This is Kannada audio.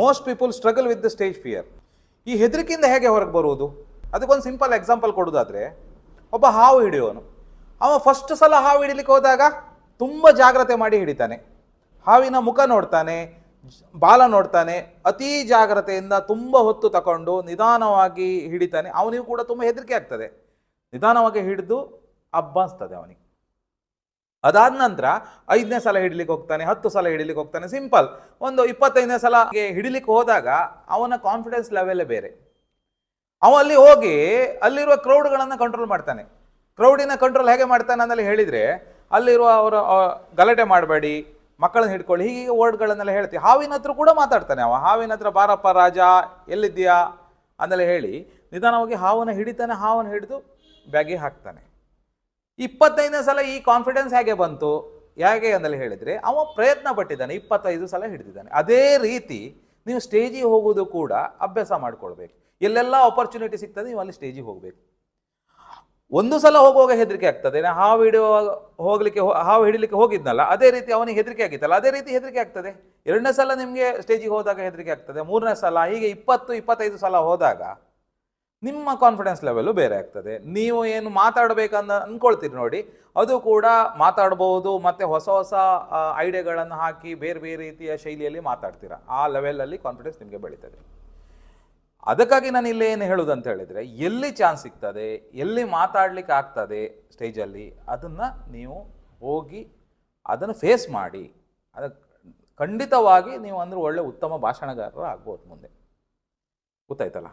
Most people struggle with the stage fear. ಈ ಹೆದರಿಕೆಯಿಂದ ಹೇಗೆ ಹೊರಗೆ ಬರುವುದು? ಅದಕ್ಕೊಂದು ಸಿಂಪಲ್ ಎಕ್ಸಾಂಪಲ್ ಕೊಡೋದಾದ್ರೆ, ಒಬ್ಬ ಹಾವು ಹಿಡಿಯೋನು, ಅವ ಫಸ್ಟ್ ಸಲ ಹಾವು ಹಿಡಿಲಿಕ್ಕೆ ಹೋದಾಗ ತುಂಬ ಜಾಗ್ರತೆ ಮಾಡಿ ಹಿಡಿತಾನೆ. ಹಾವಿನ ಮುಖ ನೋಡ್ತಾನೆ, ಬಾಲ ನೋಡ್ತಾನೆ, ಅತೀ ಜಾಗ್ರತೆಯಿಂದ ತುಂಬ ಹೊತ್ತು ತಗೊಂಡು ನಿಧಾನವಾಗಿ ಹಿಡಿತಾನೆ. ಅವನಿಗೂ ಕೂಡ ತುಂಬ ಹೆದರಿಕೆ ಆಗ್ತದೆ. ನಿಧಾನವಾಗಿ ಹಿಡಿದು ಅಬ್ಬಾಸ್ತದೆ ಅವನಿಗೆ. ಅದಾದ ನಂತರ 5ನೇ ಸಲ ಹಿಡಿಲಿಕ್ಕೆ ಹೋಗ್ತಾನೆ, 10 ಸಲ ಹಿಡಿಲಿಕ್ಕೆ ಹೋಗ್ತಾನೆ. ಸಿಂಪಲ್, ಒಂದು 25ನೇ ಸಲ ಹಿಡಿಲಿಕ್ಕೆ ಹೋದಾಗ ಅವನ ಕಾನ್ಫಿಡೆನ್ಸ್ ಲೆವೆಲ್ಲೇ ಬೇರೆ. ಅವ ಅಲ್ಲಿ ಹೋಗಿ ಅಲ್ಲಿರುವ ಕ್ರೌಡ್ಗಳನ್ನು ಕಂಟ್ರೋಲ್ ಮಾಡ್ತಾನೆ. ಕ್ರೌಡಿನ ಕಂಟ್ರೋಲ್ ಹೇಗೆ ಮಾಡ್ತಾನೆ ಅಂದಲ್ಲಿ ಹೇಳಿದರೆ, ಅಲ್ಲಿರುವ ಅವರು ಗಲಾಟೆ ಮಾಡಬೇಡಿ, ಮಕ್ಕಳನ್ನ ಹಿಡ್ಕೊಳ್ಳಿ, ಹೀಗೆ ವರ್ಡ್ಗಳನ್ನೆಲ್ಲ ಹೇಳ್ತೀವಿ. ಹಾವಿನ ಹತ್ರ ಕೂಡ ಮಾತಾಡ್ತಾನೆ. ಅವ ಹಾವಿನ ಹತ್ರ ಬಾರಪ್ಪ ರಾಜ ಎಲ್ಲಿದ್ದೀಯಾ ಅಂದೆಲ್ಲ ಹೇಳಿ ನಿಧಾನವಾಗಿ ಹಾವನ್ನ ಹಿಡಿತಾನೆ. ಹಾವನ್ನು ಹಿಡಿದು ಬ್ಯಾಗಿಗೆ ಹಾಕ್ತಾನೆ. 25ನೇ ಸಲ ಈ ಕಾನ್ಫಿಡೆನ್ಸ್ ಹೇಗೆ ಬಂತು? ಹೇಗೆ ಅಂದಲ್ಲಿ ಹೇಳಿದರೆ, ಅವ ಪ್ರಯತ್ನ ಪಟ್ಟಿದ್ದಾನೆ, 25 ಸಲ ಹಿಡಿದಿದ್ದಾನೆ. ಅದೇ ರೀತಿ ನೀವು ಸ್ಟೇಜಿಗೆ ಹೋಗೋದು ಕೂಡ ಅಭ್ಯಾಸ ಮಾಡ್ಕೊಳ್ಬೇಕು. ಎಲ್ಲೆಲ್ಲ ಆಪರ್ಚುನಿಟಿ ಸಿಗ್ತದೆ, ನೀವು ಅಲ್ಲಿ ಸ್ಟೇಜಿಗೆ ಹೋಗಬೇಕು. ಒಂದು ಸಲ ಹೋಗುವಾಗ ಹೆದರಿಕೆ ಆಗ್ತದೆ, ಹಾವು ಹಿಡಿಲಿಕ್ಕೆ ಹೋಗಿದ್ನಲ್ಲ, ಅದೇ ರೀತಿ ಅವನಿಗೆ ಹೆದರಿಕೆ ಆಗಿತ್ತಲ್ಲ, ಅದೇ ರೀತಿ ಹೆದರಿಕೆ ಆಗ್ತದೆ. 2ನೇ ಸಲ ನಿಮಗೆ ಸ್ಟೇಜಿಗೆ ಹೋದಾಗ ಹೆದರಿಕೆ ಆಗ್ತದೆ, 3ನೇ ಸಲ, ಹೀಗೆ 20-25 ಸಲ ಹೋದಾಗ ನಿಮ್ಮ ಕಾನ್ಫಿಡೆನ್ಸ್ ಲೆವೆಲ್ಲು ಬೇರೆ ಆಗ್ತದೆ. ನೀವು ಏನು ಮಾತಾಡಬೇಕಂತ ಅಂದ್ಕೊಳ್ತೀರಿ ನೋಡಿ, ಅದು ಕೂಡ ಮಾತಾಡ್ಬೋದು. ಮತ್ತು ಹೊಸ ಹೊಸ ಐಡಿಯಾಗಳನ್ನು ಹಾಕಿ ಬೇರೆ ಬೇರೆ ರೀತಿಯ ಶೈಲಿಯಲ್ಲಿ ಮಾತಾಡ್ತೀರಾ. ಆ ಲೆವೆಲಲ್ಲಿ ಕಾನ್ಫಿಡೆನ್ಸ್ ನಿಮಗೆ ಬೆಳೀತದೆ. ಅದಕ್ಕಾಗಿ ನಾನು ಇಲ್ಲಿ ಏನು ಹೇಳೋದು ಅಂತ ಹೇಳಿದರೆ, ಎಲ್ಲಿ ಚಾನ್ಸ್ ಸಿಗ್ತದೆ, ಎಲ್ಲಿ ಮಾತಾಡಲಿಕ್ಕೆ ಆಗ್ತದೆ ಸ್ಟೇಜಲ್ಲಿ, ಅದನ್ನು ನೀವು ಹೋಗಿ ಅದನ್ನು ಫೇಸ್ ಮಾಡಿ. ಅದಕ್ಕೆ ಖಂಡಿತವಾಗಿ ನೀವು ಅಂದರೆ ಒಳ್ಳೆ ಉತ್ತಮ ಭಾಷಣಗಾರರು ಆಗ್ಬೋದು ಮುಂದೆ. ಗೊತ್ತಾಯ್ತಲ್ಲ?